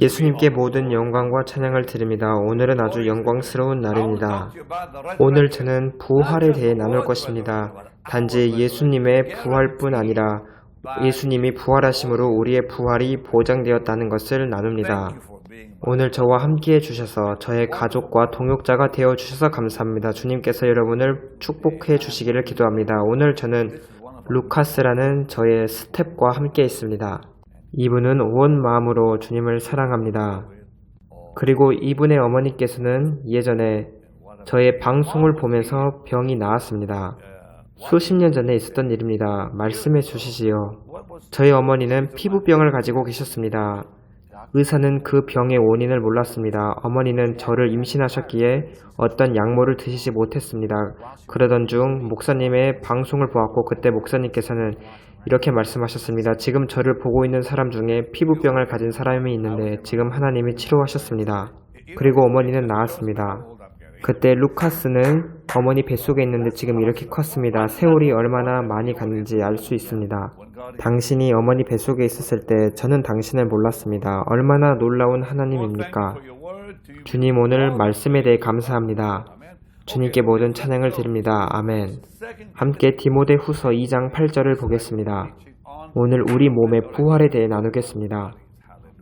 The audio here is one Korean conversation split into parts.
예수님께 모든 영광과 찬양을 드립니다. 오늘은 아주 영광스러운 날입니다. 오늘 저는 부활에 대해 나눌 것입니다. 단지 예수님의 부활뿐 아니라 예수님이 부활하심으로 우리의 부활이 보장되었다는 것을 나눕니다. 오늘 저와 함께해 주셔서 저의 가족과 동역자가 되어 주셔서 감사합니다. 주님께서 여러분을 축복해 주시기를 기도합니다. 오늘 저는 루카스라는 저의 스텝과 함께 있습니다. 이분은 온 마음으로 주님을 사랑합니다. 그리고 이분의 어머니께서는 예전에 저의 방송을 보면서 병이 나았습니다. 수십 년 전에 있었던 일입니다. 말씀해 주시지요. 저희 어머니는 피부병을 가지고 계셨습니다. 의사는 그 병의 원인을 몰랐습니다. 어머니는 저를 임신하셨기에 어떤 약물을 드시지 못했습니다. 그러던 중 목사님의 방송을 보았고 그때 목사님께서는 이렇게 말씀하셨습니다. 지금 저를 보고 있는 사람 중에 피부병을 가진 사람이 있는데 지금 하나님이 치료하셨습니다. 그리고 어머니는 나았습니다. 그때 루카스는 어머니 뱃속에 있는데 지금 이렇게 컸습니다. 세월이 얼마나 많이 갔는지 알 수 있습니다. 당신이 어머니 뱃속에 있었을 때 저는 당신을 몰랐습니다. 얼마나 놀라운 하나님입니까? 주님, 오늘 말씀에 대해 감사합니다. 주님께 모든 찬양을 드립니다. 아멘. 함께 디모데후서 2장 8절을 보겠습니다. 오늘 우리 몸의 부활에 대해 나누겠습니다.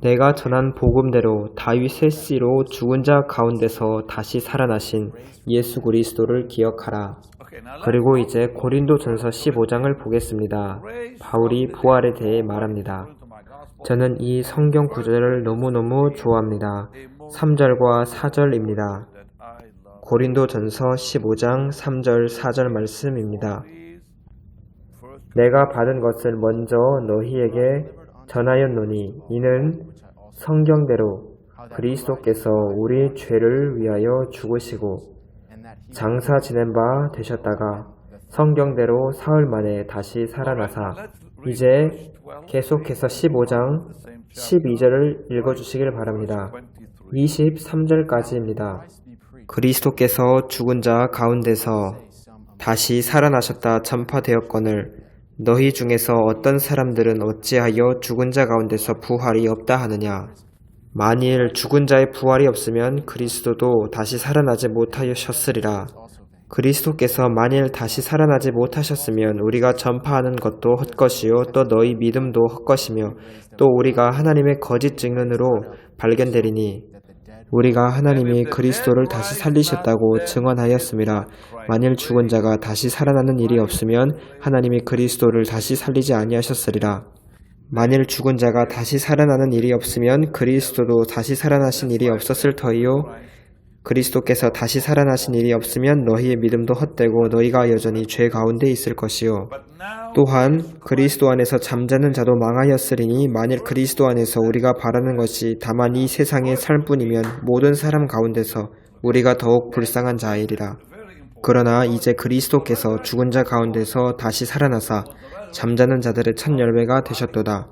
내가 전한 복음대로 다윗의 씨로 죽은 자 가운데서 다시 살아나신 예수 그리스도를 기억하라. 그리고 이제 고린도전서 15장을 보겠습니다. 바울이 부활에 대해 말합니다. 저는 이 성경 구절을 너무너무 좋아합니다. 3절과 4절입니다. 고린도전서 15장 3절 4절 말씀입니다. 내가 받은 것을 먼저 너희에게 전하였노니 이는 성경대로 그리스도께서 우리 죄를 위하여 죽으시고 장사 지낸 바 되셨다가 성경대로 사흘 만에 다시 살아나사 이제 계속해서 15장 12절을 읽어주시길 바랍니다. 23절까지입니다. 그리스도께서 죽은 자 가운데서 다시 살아나셨다 전파되었거늘 너희 중에서 어떤 사람들은 어찌하여 죽은 자 가운데서 부활이 없다 하느냐. 만일 죽은 자의 부활이 없으면 그리스도도 다시 살아나지 못하셨으리라. 그리스도께서 만일 다시 살아나지 못하셨으면 우리가 전파하는 것도 헛것이요 또 너희 믿음도 헛것이며 또 우리가 하나님의 거짓 증언으로 발견되리니 우리가 하나님이 그리스도를 다시 살리셨다고 증언하였음이라. 만일 죽은 자가 다시 살아나는 일이 없으면 하나님이 그리스도를 다시 살리지 아니하셨으리라. 만일 죽은 자가 다시 살아나는 일이 없으면 그리스도도 다시 살아나신 일이 없었을 터이요 그리스도께서 다시 살아나신 일이 없으면 너희의 믿음도 헛되고 너희가 여전히 죄 가운데 있을 것이요. 또한 그리스도 안에서 잠자는 자도 망하였으리니 만일 그리스도 안에서 우리가 바라는 것이 다만 이 세상의 삶뿐이면 모든 사람 가운데서 우리가 더욱 불쌍한 자이리라. 그러나 이제 그리스도께서 죽은 자 가운데서 다시 살아나사 잠자는 자들의 첫 열매가 되셨도다.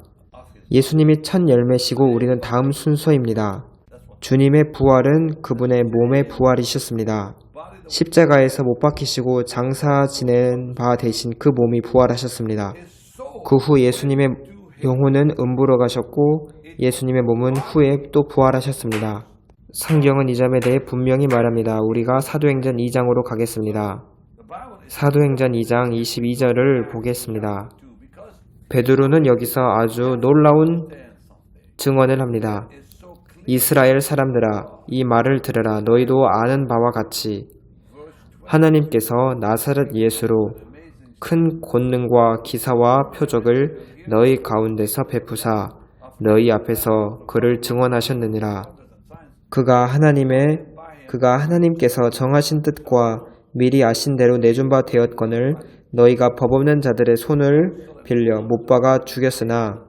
예수님이 첫 열매시고 우리는 다음 순서입니다. 주님의 부활은 그분의 몸의 부활이셨습니다. 십자가에서 못 박히시고 장사 지낸 바 되신 그 몸이 부활하셨습니다. 그 후 예수님의 영혼은 음부로 가셨고 예수님의 몸은 후에 또 부활하셨습니다. 성경은 이 점에 대해 분명히 말합니다. 우리가 사도행전 2장으로 가겠습니다. 사도행전 2장 22절을 보겠습니다. 베드로는 여기서 아주 놀라운 증언을 합니다. 이스라엘 사람들아, 이 말을 들으라. 너희도 아는 바와 같이 하나님께서 나사렛 예수로 큰 권능과 기사와 표적을 너희 가운데서 베푸사 너희 앞에서 그를 증언하셨느니라. 그가 하나님께서 정하신 뜻과 미리 아신 대로 내준 바 되었거늘 너희가 법 없는 자들의 손을 빌려 못 박아 죽였으나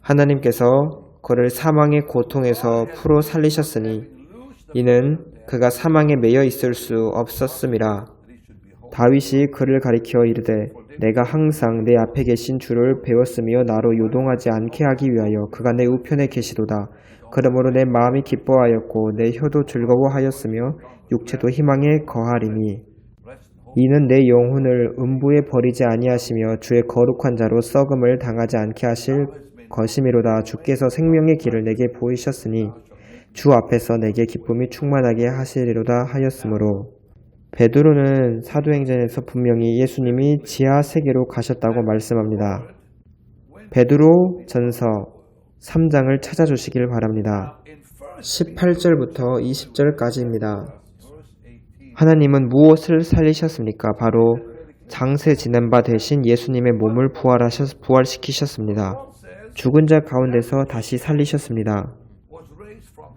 하나님께서 그를 사망의 고통에서 풀어 살리셨으니 이는 그가 사망에 매여 있을 수 없었음이라. 다윗이 그를 가리켜 이르되 내가 항상 내 앞에 계신 주를 배웠으며 나로 요동하지 않게 하기 위하여 그가 내 우편에 계시도다. 그러므로 내 마음이 기뻐하였고 내 혀도 즐거워하였으며 육체도 희망에 거하리니 이는 내 영혼을 음부에 버리지 아니하시며 주의 거룩한 자로 썩음을 당하지 않게 하실 것이미로다. 주께서 생명의 길을 내게 보이셨으니 주 앞에서 내게 기쁨이 충만하게 하시리로다 하였으므로 베드로는 사도행전에서 분명히 예수님이 지하 세계로 가셨다고 말씀합니다. 베드로 전서 3장을 찾아주시길 바랍니다. 18절부터 20절까지입니다. 하나님은 무엇을 살리셨습니까? 바로 장세 지낸 바 되신 예수님의 몸을 부활시키셨습니다. 죽은 자 가운데서 다시 살리셨습니다.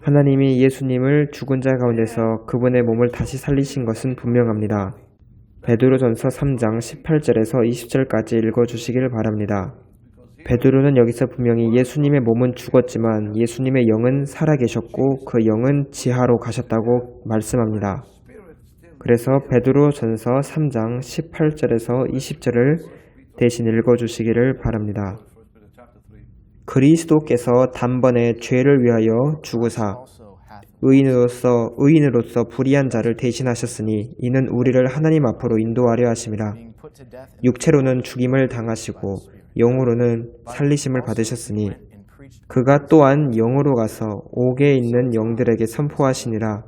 하나님이 예수님을 죽은 자 가운데서 그분의 몸을 다시 살리신 것은 분명합니다. 베드로전서 3장 18절에서 20절까지 읽어주시기를 바랍니다. 베드로는 여기서 분명히 예수님의 몸은 죽었지만 예수님의 영은 살아계셨고 그 영은 지하로 가셨다고 말씀합니다. 그래서 베드로전서 3장 18절에서 20절을 대신 읽어주시기를 바랍니다. 그리스도께서 단번에 죄를 위하여 죽으사 의인으로서 불의한 자를 대신하셨으니 이는 우리를 하나님 앞으로 인도하려 하심이라. 육체로는 죽임을 당하시고 영으로는 살리심을 받으셨으니 그가 또한 영으로 가서 옥에 있는 영들에게 선포하시니라.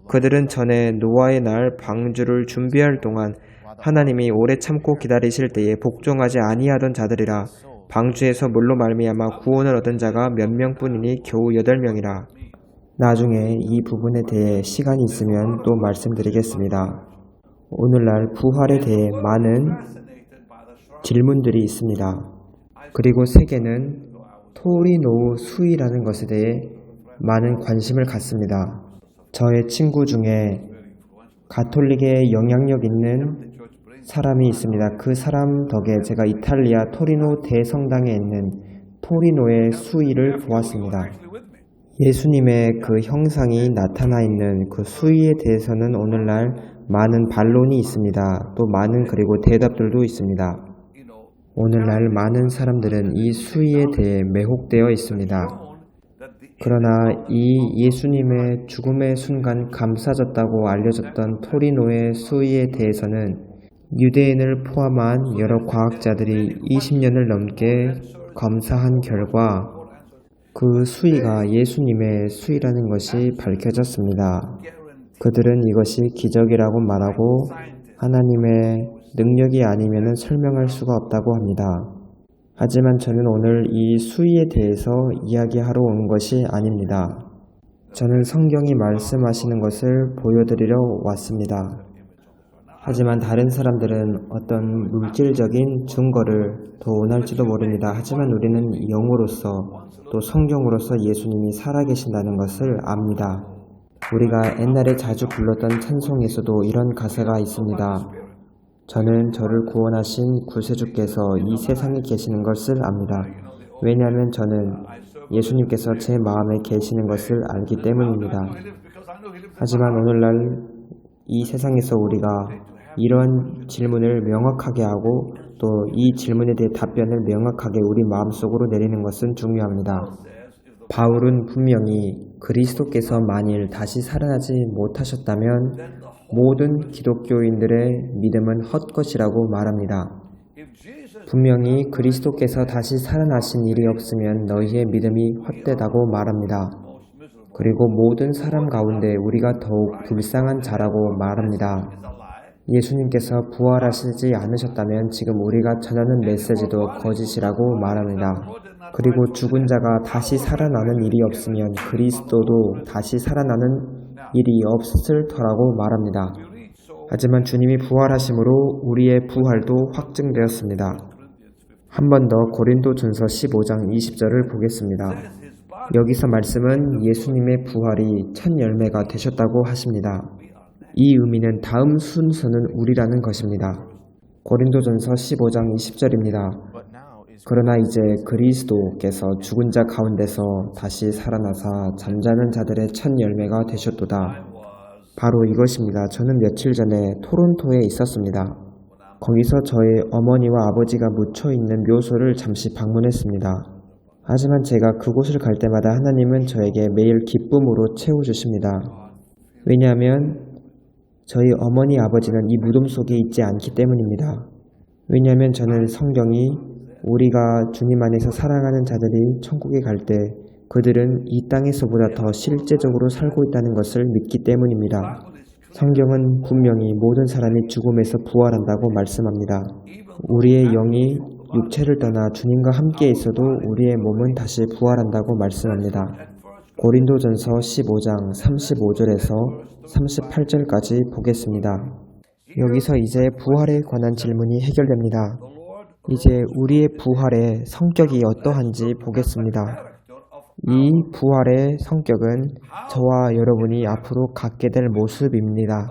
그들은 전에 노아의 날 방주를 준비할 동안 하나님이 오래 참고 기다리실 때에 복종하지 아니하던 자들이라. 방주에서 물로 말미암아 구원을 얻은 자가 몇 명뿐이니 겨우 8명이라. 나중에 이 부분에 대해 시간이 있으면 또 말씀드리겠습니다. 오늘날 부활에 대해 많은 질문들이 있습니다. 그리고 세계는 토리노우 수위라는 것에 대해 많은 관심을 갖습니다. 저의 친구 중에 가톨릭에 영향력 있는 사람이 있습니다. 그 사람 덕에 제가 이탈리아 토리노 대성당에 있는 토리노의 수위를 보았습니다. 예수님의 그 형상이 나타나 있는 그 수위에 대해서는 오늘날 많은 반론이 있습니다. 또 많은 그리고 대답들도 있습니다. 오늘날 많은 사람들은 이 수위에 대해 매혹되어 있습니다. 그러나 이 예수님의 죽음의 순간 감싸졌다고 알려졌던 토리노의 수위에 대해서는 유대인을 포함한 여러 과학자들이 20년을 넘게 검사한 결과 그 수위가 예수님의 수위라는 것이 밝혀졌습니다. 그들은 이것이 기적이라고 말하고 하나님의 능력이 아니면 설명할 수가 없다고 합니다. 하지만 저는 오늘 이 수위에 대해서 이야기하러 온 것이 아닙니다. 저는 성경이 말씀하시는 것을 보여드리러 왔습니다. 하지만 다른 사람들은 어떤 물질적인 증거를 더 원할지도 모릅니다. 하지만 우리는 영으로서 또 성경으로서 예수님이 살아계신다는 것을 압니다. 우리가 옛날에 자주 불렀던 찬송에서도 이런 가사가 있습니다. 저는 저를 구원하신 구세주께서 이 세상에 계시는 것을 압니다. 왜냐하면 저는 예수님께서 제 마음에 계시는 것을 알기 때문입니다. 하지만 오늘날 이 세상에서 우리가 이런 질문을 명확하게 하고 또 이 질문에 대해 답변을 명확하게 우리 마음속으로 내리는 것은 중요합니다. 바울은 분명히 그리스도께서 만일 다시 살아나지 못하셨다면 모든 기독교인들의 믿음은 헛것이라고 말합니다. 분명히 그리스도께서 다시 살아나신 일이 없으면 너희의 믿음이 헛되다고 말합니다. 그리고 모든 사람 가운데 우리가 더욱 불쌍한 자라고 말합니다. 예수님께서 부활하시지 않으셨다면 지금 우리가 전하는 메시지도 거짓이라고 말합니다. 그리고 죽은 자가 다시 살아나는 일이 없으면 그리스도도 다시 살아나는 일이 없을 터라고 말합니다. 하지만 주님이 부활하심으로 우리의 부활도 확증되었습니다. 한 번 더 고린도전서 15장 20절을 보겠습니다. 여기서 말씀은 예수님의 부활이 첫 열매가 되셨다고 하십니다. 이 의미는 다음 순서는 우리라는 것입니다. 고린도전서 15장 20절입니다. 그러나 이제 그리스도께서 죽은 자 가운데서 다시 살아나사 잠자는 자들의 첫 열매가 되셨도다. 바로 이것입니다. 저는 며칠 전에 토론토에 있었습니다. 거기서 저의 어머니와 아버지가 묻혀있는 묘소를 잠시 방문했습니다. 하지만 제가 그곳을 갈 때마다 하나님은 저에게 매일 기쁨으로 채워주십니다. 왜냐하면 저희 어머니 아버지는 이 무덤 속에 있지 않기 때문입니다. 왜냐하면 저는 성경이 우리가 주님 안에서 살아가는 자들이 천국에 갈 때 그들은 이 땅에서보다 더 실제적으로 살고 있다는 것을 믿기 때문입니다. 성경은 분명히 모든 사람이 죽음에서 부활한다고 말씀합니다. 우리의 영이 육체를 떠나 주님과 함께 있어도 우리의 몸은 다시 부활한다고 말씀합니다. 고린도전서 15장 35절에서 38절까지 보겠습니다. 여기서 이제 부활에 관한 질문이 해결됩니다. 이제 우리의 부활의 성격이 어떠한지 보겠습니다. 이 부활의 성격은 저와 여러분이 앞으로 갖게 될 모습입니다.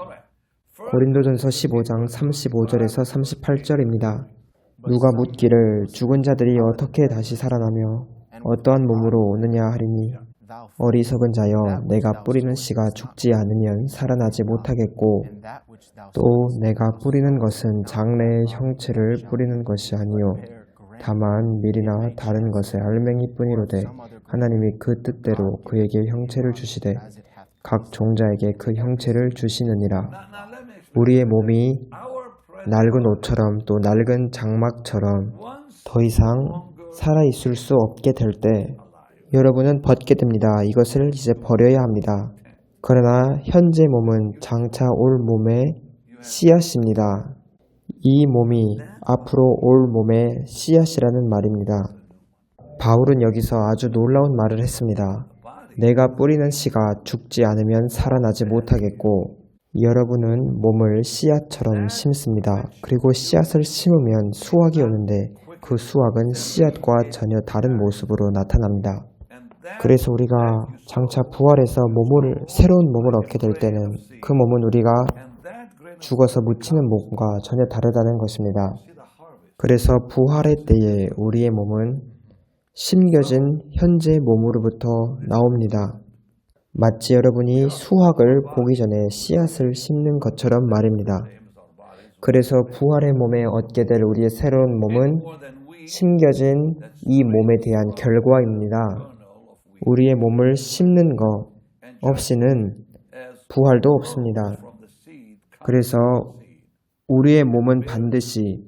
고린도전서 15장 35절에서 38절입니다. 누가 묻기를 죽은 자들이 어떻게 다시 살아나며 어떠한 몸으로 오느냐 하리니 어리석은 자여 내가 뿌리는 씨가 죽지 않으면 살아나지 못하겠고 또 내가 뿌리는 것은 장래의 형체를 뿌리는 것이 아니요 다만 밀이나 다른 것의 알맹이뿐이로되 하나님이 그 뜻대로 그에게 형체를 주시되 각 종자에게 그 형체를 주시느니라. 우리의 몸이 낡은 옷처럼 또 낡은 장막처럼 더 이상 살아있을 수 없게 될 때 여러분은 벗게 됩니다. 이것을 이제 버려야 합니다. 그러나 현재 몸은 장차 올 몸의 씨앗입니다. 이 몸이 앞으로 올 몸의 씨앗이라는 말입니다. 바울은 여기서 아주 놀라운 말을 했습니다. 내가 뿌리는 씨가 죽지 않으면 살아나지 못하겠고 여러분은 몸을 씨앗처럼 심습니다. 그리고 씨앗을 심으면 수확이 오는데 그 수확은 씨앗과 전혀 다른 모습으로 나타납니다. 그래서 우리가 장차 부활해서 새로운 몸을 얻게 될 때는 그 몸은 우리가 죽어서 묻히는 몸과 전혀 다르다는 것입니다. 그래서 부활의 때에 우리의 몸은 심겨진 현재 몸으로부터 나옵니다. 마치 여러분이 수확을 보기 전에 씨앗을 심는 것처럼 말입니다. 그래서 부활의 몸에 얻게 될 우리의 새로운 몸은 심겨진 이 몸에 대한 결과입니다. 우리의 몸을 심는 것 없이는 부활도 없습니다. 그래서 우리의 몸은 반드시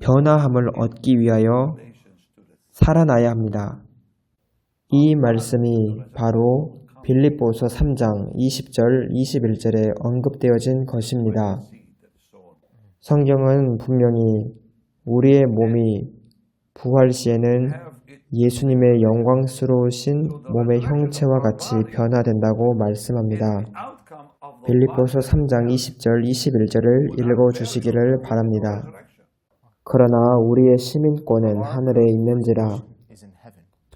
변화함을 얻기 위하여 살아나야 합니다. 이 말씀이 바로 빌립보서 3장 20절, 21절에 언급되어진 것입니다. 성경은 분명히 우리의 몸이 부활 시에는 예수님의 영광스러우신 몸의 형체와 같이 변화된다고 말씀합니다. 빌립보서 3장 20절, 21절을 읽어주시기를 바랍니다. 그러나 우리의 시민권은 하늘에 있는지라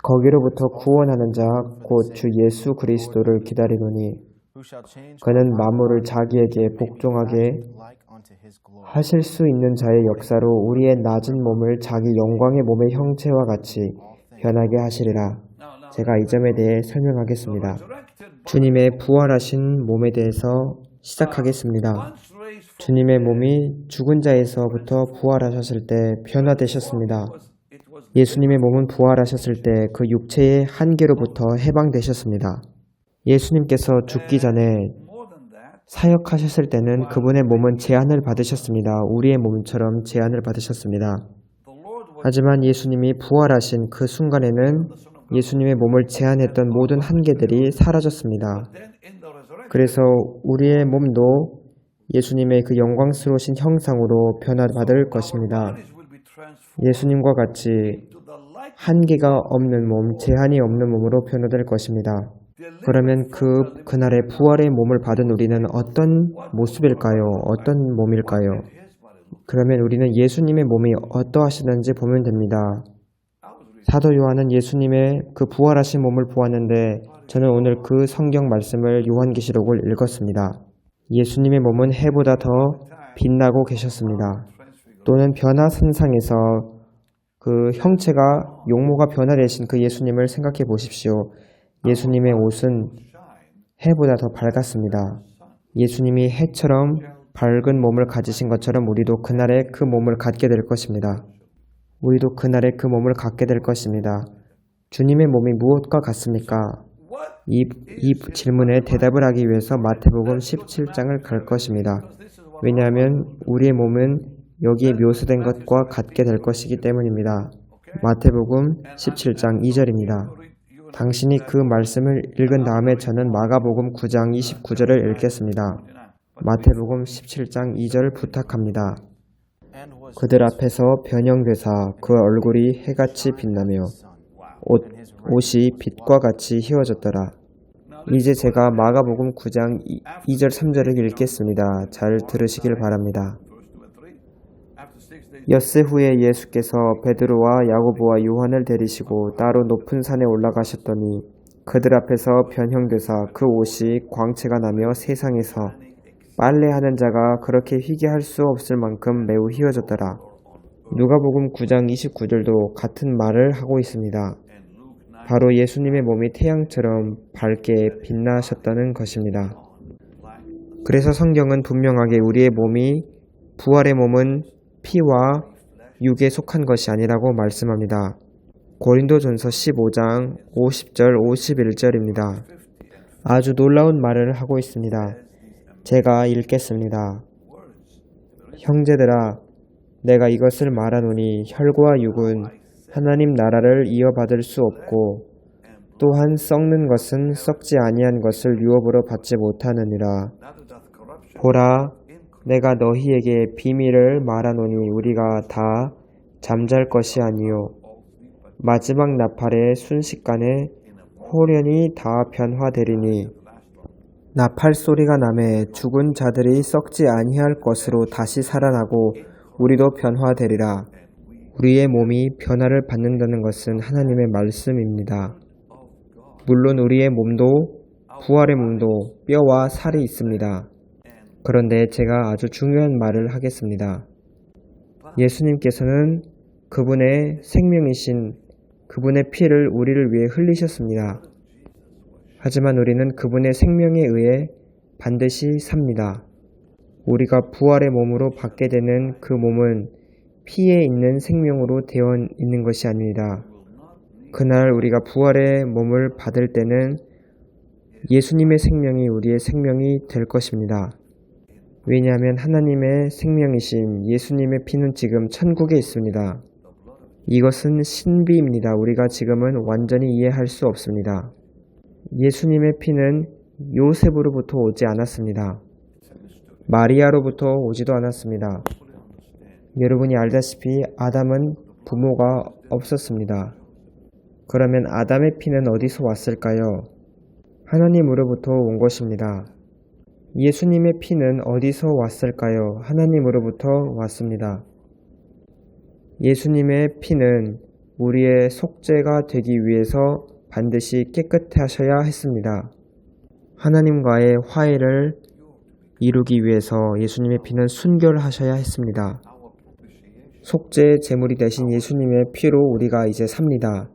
거기로부터 구원하는 자 곧 주 예수 그리스도를 기다리노니 그는 만물을 자기에게 복종하게 하실 수 있는 자의 역사로 우리의 낮은 몸을 자기 영광의 몸의 형체와 같이 변하게 하시리라. 제가 이 점에 대해 설명하겠습니다. 주님의 부활하신 몸에 대해서 시작하겠습니다. 주님의 몸이 죽은 자에서부터 부활하셨을 때 변화되셨습니다. 예수님의 몸은 부활하셨을 때 그 육체의 한계로부터 해방되셨습니다. 예수님께서 죽기 전에 사역하셨을 때는 그분의 몸은 제한을 받으셨습니다. 우리의 몸처럼 제한을 받으셨습니다. 하지만 예수님이 부활하신 그 순간에는 예수님의 몸을 제한했던 모든 한계들이 사라졌습니다. 그래서 우리의 몸도 예수님의 그 영광스러우신 형상으로 변화받을 것입니다. 예수님과 같이 한계가 없는 몸, 제한이 없는 몸으로 변화될 것입니다. 그러면 그날의 부활의 몸을 받은 우리는 어떤 모습일까요? 어떤 몸일까요? 그러면 우리는 예수님의 몸이 어떠하시는지 보면 됩니다. 사도 요한은 예수님의 그 부활하신 몸을 보았는데 저는 오늘 그 성경 말씀을 요한계시록을 읽었습니다. 예수님의 몸은 해보다 더 빛나고 계셨습니다. 또는 변화선상에서 그 형체가 용모가 변화되신 그 예수님을 생각해 보십시오. 예수님의 옷은 해보다 더 밝았습니다. 예수님이 해처럼 밝은 몸을 가지신 것처럼 우리도 그날에 그 몸을 갖게 될 것입니다. 우리도 그날에 그 몸을 갖게 될 것입니다. 주님의 몸이 무엇과 같습니까? 이 질문에 대답을 하기 위해서 마태복음 17장을 갈 것입니다. 왜냐하면 우리의 몸은 여기에 묘사된 것과 같게 될 것이기 때문입니다. 마태복음 17장 2절입니다. 당신이 그 말씀을 읽은 다음에 저는 마가복음 9장 29절을 읽겠습니다. 마태복음 17장 2절 부탁합니다. 그들 앞에서 변형되사 그 얼굴이 해같이 빛나며 옷이 빛과 같이 휘어졌더라. 이제 제가 마가복음 9장 2절 3절을 읽겠습니다. 잘 들으시길 바랍니다. 엿새 후에 예수께서 베드로와 야고보와 요한을 데리시고 따로 높은 산에 올라가셨더니 그들 앞에서 변형되사 그 옷이 광채가 나며 세상에서 빨래하는 자가 그렇게 희게 할 수 없을 만큼 매우 휘어졌더라. 누가복음 9장 29절도 같은 말을 하고 있습니다. 바로 예수님의 몸이 태양처럼 밝게 빛나셨다는 것입니다. 그래서 성경은 분명하게 우리의 몸이 부활의 몸은 피와 육에 속한 것이 아니라고 말씀합니다. 고린도전서 15장 50절 51절입니다. 아주 놀라운 말을 하고 있습니다. 제가 읽겠습니다. 형제들아, 내가 이것을 말하노니 혈과 육은 하나님 나라를 이어받을 수 없고 또한 썩는 것은 썩지 아니한 것을 유업으로 받지 못하느니라. 보라, 내가 너희에게 비밀을 말하노니 우리가 다 잠잘 것이 아니요 마지막 나팔의 순식간에 홀연히 다 변화되리니 나팔 소리가 나매 죽은 자들이 썩지 아니할 것으로 다시 살아나고 우리도 변화되리라. 우리의 몸이 변화를 받는다는 것은 하나님의 말씀입니다. 물론 우리의 몸도 부활의 몸도 뼈와 살이 있습니다. 그런데 제가 아주 중요한 말을 하겠습니다. 예수님께서는 그분의 생명이신 그분의 피를 우리를 위해 흘리셨습니다. 하지만 우리는 그분의 생명에 의해 반드시 삽니다. 우리가 부활의 몸으로 받게 되는 그 몸은 피에 있는 생명으로 되어 있는 것이 아닙니다. 그날 우리가 부활의 몸을 받을 때는 예수님의 생명이 우리의 생명이 될 것입니다. 왜냐하면 하나님의 생명이신 예수님의 피는 지금 천국에 있습니다. 이것은 신비입니다. 우리가 지금은 완전히 이해할 수 없습니다. 예수님의 피는 요셉으로부터 오지 않았습니다. 마리아로부터 오지도 않았습니다. 여러분이 알다시피 아담은 부모가 없었습니다. 그러면 아담의 피는 어디서 왔을까요? 하나님으로부터 온 것입니다. 예수님의 피는 어디서 왔을까요? 하나님으로부터 왔습니다. 예수님의 피는 우리의 속죄가 되기 위해서 반드시 깨끗하셔야 했습니다. 하나님과의 화해를 이루기 위해서 예수님의 피는 순결하셔야 했습니다. 속죄 제물이 되신 예수님의 피로 우리가 이제 삽니다.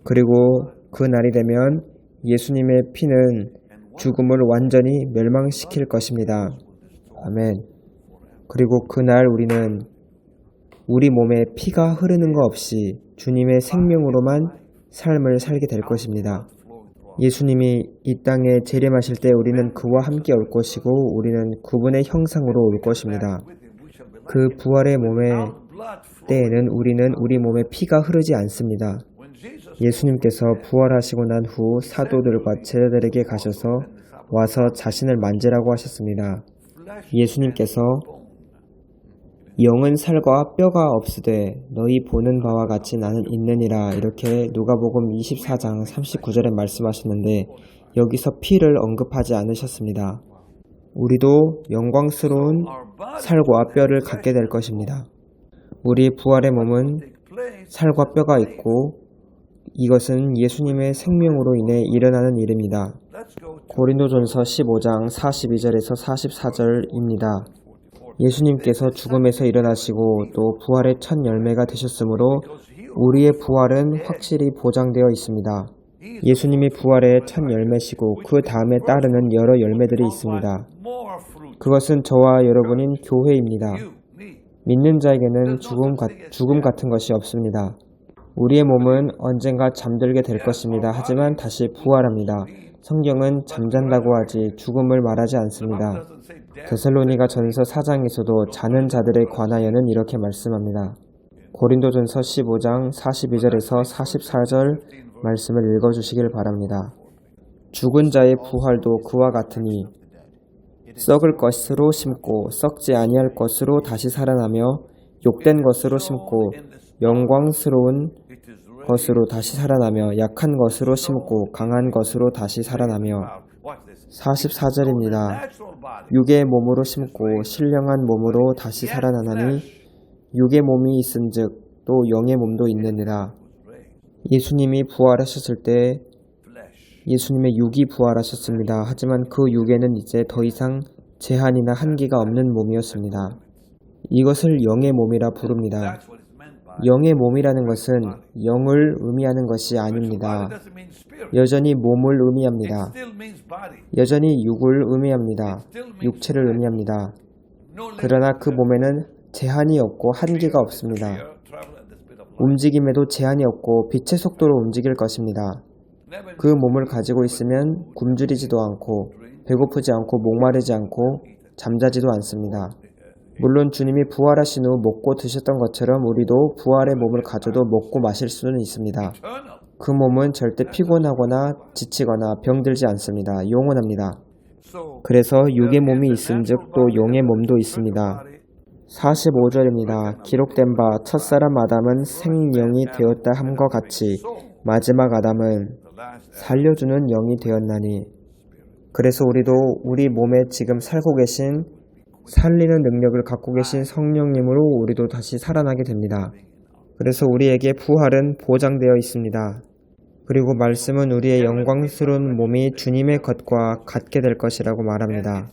그리고 그 날이 되면 예수님의 피는 죽음을 완전히 멸망시킬 것입니다. 아멘. 그리고 그날 우리는 우리 몸에 피가 흐르는 것 없이 주님의 생명으로만 삶을 살게 될 것입니다. 예수님이 이 땅에 재림하실 때 우리는 그와 함께 올 것이고 우리는 그분의 형상으로 올 것입니다. 그 부활의 몸의 때에는 우리는 우리 몸에 피가 흐르지 않습니다. 예수님께서 부활하시고 난 후 사도들과 제자들에게 가셔서 와서 자신을 만지라고 하셨습니다. 예수님께서 영은 살과 뼈가 없으되 너희 보는 바와 같이 나는 있느니라 이렇게 누가복음 24장 39절에 말씀하셨는데 여기서 피를 언급하지 않으셨습니다. 우리도 영광스러운 살과 뼈를 갖게 될 것입니다. 우리의 부활의 몸은 살과 뼈가 있고 이것은 예수님의 생명으로 인해 일어나는 일입니다. 고린도전서 15장 42절에서 44절입니다. 예수님께서 죽음에서 일어나시고 또 부활의 첫 열매가 되셨으므로 우리의 부활은 확실히 보장되어 있습니다. 예수님이 부활의 첫 열매시고 그 다음에 따르는 여러 열매들이 있습니다. 그것은 저와 여러분인 교회입니다. 믿는 자에게는 죽음 같은 것이 없습니다. 우리의 몸은 언젠가 잠들게 될 것입니다. 하지만 다시 부활합니다. 성경은 잠잔다고 하지 죽음을 말하지 않습니다. 데살로니가 전서 4장에서도 자는 자들에 관하여는 이렇게 말씀합니다. 고린도전서 15장 42절에서 44절 말씀을 읽어주시길 바랍니다. 죽은 자의 부활도 그와 같으니 썩을 것으로 심고 썩지 아니할 것으로 다시 살아나며 욕된 것으로 심고 영광스러운 것으로 다시 살아나며 약한 것으로 심고 강한 것으로 다시 살아나며 44절입니다. 육의 몸으로 심고 신령한 몸으로 다시 살아나나니 육의 몸이 있은즉 또 영의 몸도 있느니라. 예수님이 부활하셨을 때 예수님의 육이 부활하셨습니다. 하지만 그 육에는 이제 더 이상 제한이나 한계가 없는 몸이었습니다. 이것을 영의 몸이라 부릅니다. 영의 몸이라는 것은 영을 의미하는 것이 아닙니다. 여전히 몸을 의미합니다. 여전히 육을 의미합니다. 육체를 의미합니다. 그러나 그 몸에는 제한이 없고 한계가 없습니다. 움직임에도 제한이 없고 빛의 속도로 움직일 것입니다. 그 몸을 가지고 있으면 굶주리지도 않고 배고프지 않고 목마르지 않고 잠자지도 않습니다. 물론 주님이 부활하신 후 먹고 드셨던 것처럼 우리도 부활의 몸을 가져도 먹고 마실 수는 있습니다. 그 몸은 절대 피곤하거나 지치거나 병들지 않습니다. 영원합니다. 그래서 육의 몸이 있은즉 또 영의 몸도 있습니다. 45절입니다. 기록된 바 첫사람 아담은 생명이 되었다 함과 같이 마지막 아담은 살려주는 영이 되었나니. 그래서 우리도 우리 몸에 지금 살고 계신 살리는 능력을 갖고 계신 성령님으로 우리도 다시 살아나게 됩니다. 그래서 우리에게 부활은 보장되어 있습니다. 그리고 말씀은 우리의 영광스러운 몸이 주님의 것과 같게 될 것이라고 말합니다.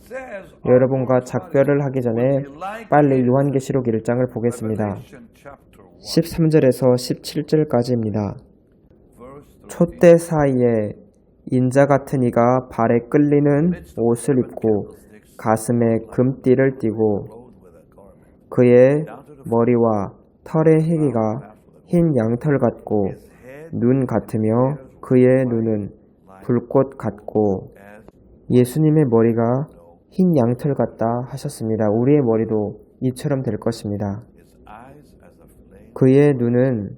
여러분과 작별을 하기 전에 빨리 요한계시록 1장을 보겠습니다. 13절에서 17절까지입니다. 촛대 사이에 인자 같은 이가 발에 끌리는 옷을 입고 가슴에 금띠를 띠고 그의 머리와 털의 희기가 흰 양털 같고 눈 같으며 그의 눈은 불꽃 같고. 예수님의 머리가 흰 양털 같다 하셨습니다. 우리의 머리도 이처럼 될 것입니다. 그의 눈은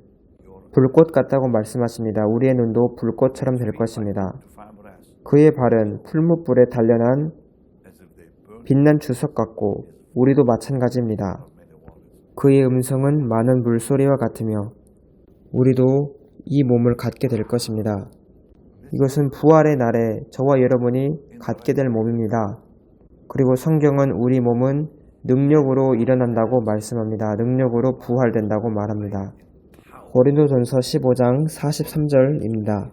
불꽃 같다고 말씀하십니다. 우리의 눈도 불꽃처럼 될 것입니다. 그의 발은 풀무불에 단련한 빛난 주석 같고 우리도 마찬가지입니다. 그의 음성은 많은 물소리와 같으며 우리도 이 몸을 갖게 될 것입니다. 이것은 부활의 날에 저와 여러분이 갖게 될 몸입니다. 그리고 성경은 우리 몸은 능력으로 일어난다고 말씀합니다. 능력으로 부활된다고 말합니다. 고린도전서 15장 43절입니다.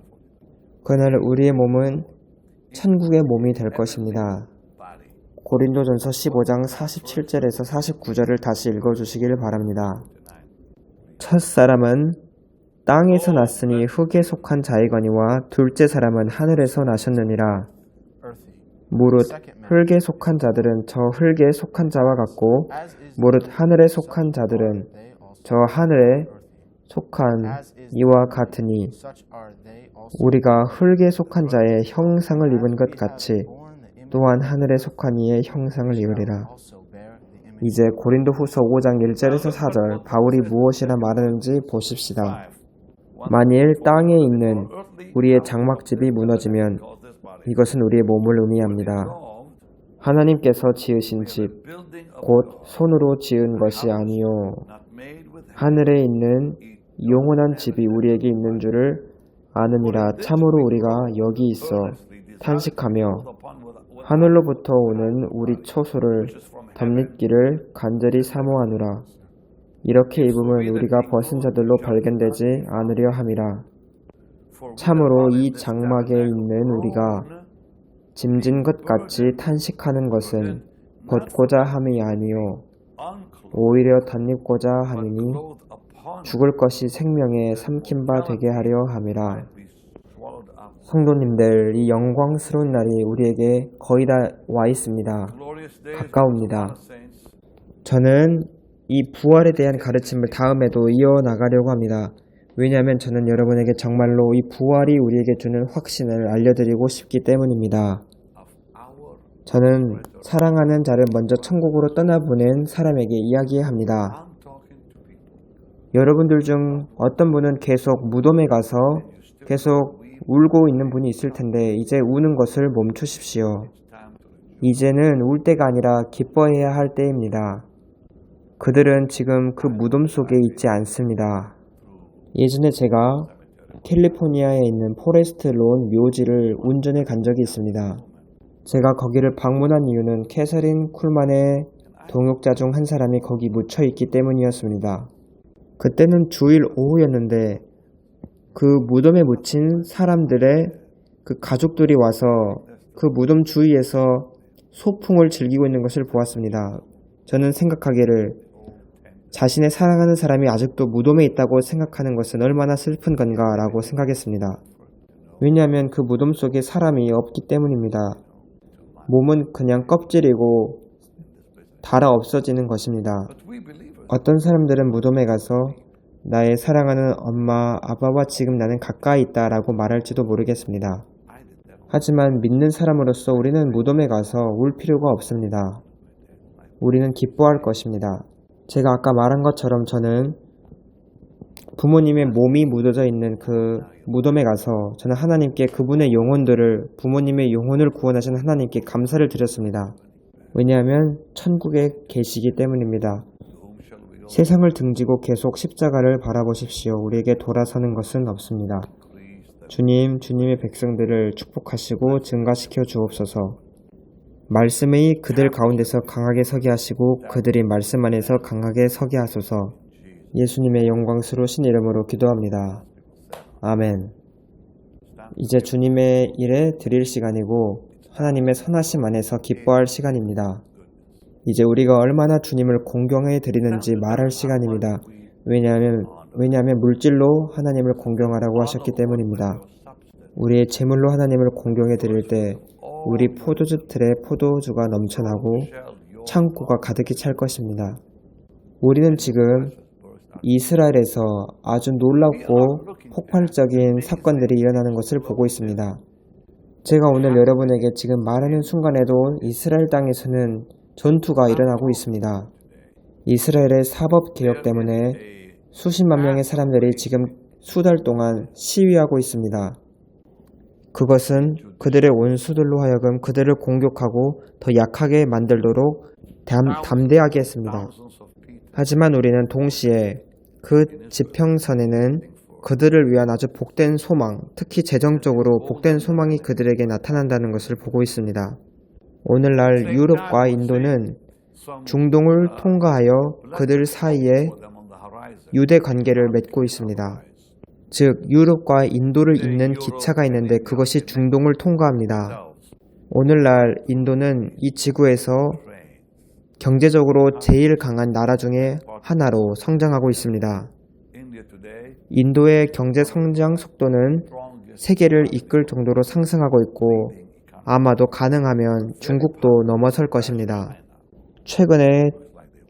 그날 우리의 몸은 천국의 몸이 될 것입니다. 고린도전서 15장 47절에서 49절을 다시 읽어주시길 바랍니다. 첫사람은 땅에서 났으니 흙에 속한 자이거니와 둘째 사람은 하늘에서 나셨느니라. 무릇 흙에 속한 자들은 저 흙에 속한 자와 같고 무릇 하늘에 속한 자들은 저 하늘에 속한 이와 같으니 우리가 흙에 속한 자의 형상을 입은 것 같이 또한 하늘에 속한 이의 형상을 입으리라. 이제 고린도후서 5장 1절에서 4절 바울이 무엇이라 말하는지 보십시다. 만일 땅에 있는 우리의 장막집이 무너지면 이것은 우리의 몸을 의미합니다. 하나님께서 지으신 집, 곧 손으로 지은 것이 아니요 하늘에 있는 영원한 집이 우리에게 있는 줄을 아느니라. 참으로 우리가 여기 있어 탄식하며 하늘로부터 오는 우리 초소를 덧입기를 간절히 사모하노라. 이렇게 입으면 우리가 벗은 자들로 발견되지 않으려 함이라. 참으로 이 장막에 있는 우리가 짐진 것 같이 탄식하는 것은 벗고자 함이 아니요 오히려 덧입고자 함이니 죽을 것이 생명에 삼킨 바 되게 하려 함이라. 성도님들, 이 영광스러운 날이 우리에게 거의 다 와 있습니다. 가까웁니다. 저는 이 부활에 대한 가르침을 다음에도 이어나가려고 합니다. 왜냐하면 저는 여러분에게 정말로 이 부활이 우리에게 주는 확신을 알려드리고 싶기 때문입니다. 저는 사랑하는 자를 먼저 천국으로 떠나보낸 사람에게 이야기합니다. 여러분들 중 어떤 분은 계속 무덤에 가서 계속 울고 있는 분이 있을 텐데 이제 우는 것을 멈추십시오. 이제는 울 때가 아니라 기뻐해야 할 때입니다. 그들은 지금 그 무덤 속에 있지 않습니다. 예전에 제가 캘리포니아에 있는 포레스트 론 묘지를 운전해 간 적이 있습니다. 제가 거기를 방문한 이유는 캐서린 쿨만의 동역자 중 한 사람이 거기 묻혀 있기 때문이었습니다. 그때는 주일 오후였는데 그 무덤에 묻힌 사람들의 그 가족들이 와서 그 무덤 주위에서 소풍을 즐기고 있는 것을 보았습니다. 저는 생각하기를 자신의 사랑하는 사람이 아직도 무덤에 있다고 생각하는 것은 얼마나 슬픈 건가 라고 생각했습니다. 왜냐하면 그 무덤 속에 사람이 없기 때문입니다. 몸은 그냥 껍질이고 닳아 없어지는 것입니다. 어떤 사람들은 무덤에 가서 나의 사랑하는 엄마, 아빠와 지금 나는 가까이 있다 라고 말할지도 모르겠습니다. 하지만 믿는 사람으로서 우리는 무덤에 가서 울 필요가 없습니다. 우리는 기뻐할 것입니다. 제가 아까 말한 것처럼 저는 부모님의 몸이 묻어져 있는 그 무덤에 가서 저는 하나님께 그분의 영혼들을, 부모님의 영혼을 구원하신 하나님께 감사를 드렸습니다. 왜냐하면 천국에 계시기 때문입니다. 세상을 등지고 계속 십자가를 바라보십시오. 우리에게 돌아서는 것은 없습니다. 주님, 주님의 백성들을 축복하시고 증가시켜 주옵소서. 말씀의 그들 가운데서 강하게 서게 하시고 그들이 말씀 안에서 강하게 서게 하소서. 예수님의 영광스러우신 이름으로 기도합니다. 아멘. 이제 주님의 일에 드릴 시간이고 하나님의 선하심 안에서 기뻐할 시간입니다. 이제 우리가 얼마나 주님을 공경해 드리는지 말할 시간입니다. 왜냐하면 물질로 하나님을 공경하라고 하셨기 때문입니다. 우리의 재물로 하나님을 공경해 드릴 때 우리 포도주 틀에 포도주가 넘쳐나고 창고가 가득히 찰 것입니다. 우리는 지금 이스라엘에서 아주 놀랍고 폭발적인 사건들이 일어나는 것을 보고 있습니다. 제가 오늘 여러분에게 지금 말하는 순간에도 이스라엘 땅에서는 전투가 일어나고 있습니다. 이스라엘의 사법개혁 때문에 수십만 명의 사람들이 지금 수달 동안 시위하고 있습니다. 그것은 그들의 원수들로 하여금 그들을 공격하고 더 약하게 만들도록 담대하게 했습니다. 하지만 우리는 동시에 그 지평선에는 그들을 위한 아주 복된 소망, 특히 재정적으로 복된 소망이 그들에게 나타난다는 것을 보고 있습니다. 오늘날 유럽과 인도는 중동을 통과하여 그들 사이에 유대 관계를 맺고 있습니다. 즉 유럽과 인도를 잇는 기차가 있는데 그것이 중동을 통과합니다. 오늘날 인도는 이 지구에서 경제적으로 제일 강한 나라 중에 하나로 성장하고 있습니다. 인도의 경제 성장 속도는 세계를 이끌 정도로 상승하고 있고 아마도 가능하면 중국도 넘어설 것입니다. 최근에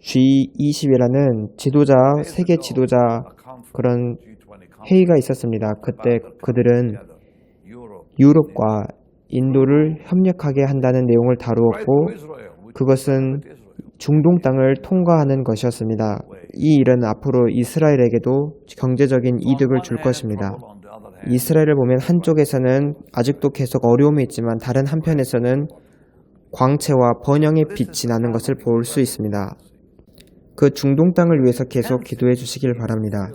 G20이라는 세계 지도자 그런 회의가 있었습니다. 그때 그들은 유럽과 인도를 협력하게 한다는 내용을 다루었고 그것은 중동 땅을 통과하는 것이었습니다. 이 일은 앞으로 이스라엘에게도 경제적인 이득을 줄 것입니다. 이스라엘을 보면 한쪽에서는 아직도 계속 어려움이 있지만 다른 한편에서는 광채와 번영의 빛이 나는 것을 볼 수 있습니다. 그 중동 땅을 위해서 계속 기도해 주시길 바랍니다.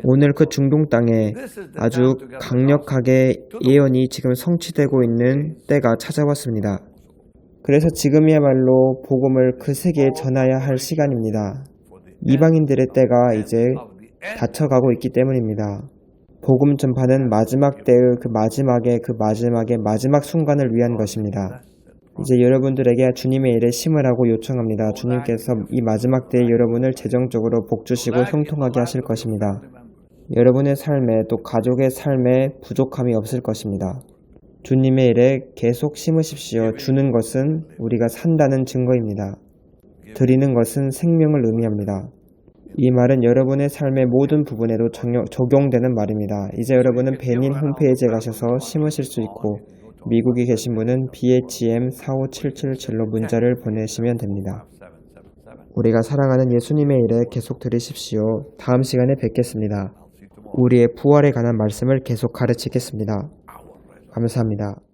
오늘 그 중동 땅에 아주 강력하게 예언이 지금 성취되고 있는 때가 찾아왔습니다. 그래서 지금이야말로 복음을 그 세계에 전해야 할 시간입니다. 이방인들의 때가 이제 닫혀가고 있기 때문입니다. 복음 전파는 마지막 때의 마지막 순간을 위한 것입니다. 이제 여러분들에게 주님의 일에 심으라고 요청합니다. 주님께서 이 마지막 때에 여러분을 재정적으로 복주시고 형통하게 하실 것입니다. 여러분의 삶에 또 가족의 삶에 부족함이 없을 것입니다. 주님의 일에 계속 심으십시오. 주는 것은 우리가 산다는 증거입니다. 드리는 것은 생명을 의미합니다. 이 말은 여러분의 삶의 모든 부분에도 적용되는 말입니다. 이제 여러분은 배민 홈페이지에 가셔서 심으실 수 있고 미국에 계신 분은 BHM45777로 문자를 보내시면 됩니다. 우리가 사랑하는 예수님의 일에 계속 들으십시오. 다음 시간에 뵙겠습니다. 우리의 부활에 관한 말씀을 계속 가르치겠습니다. 감사합니다.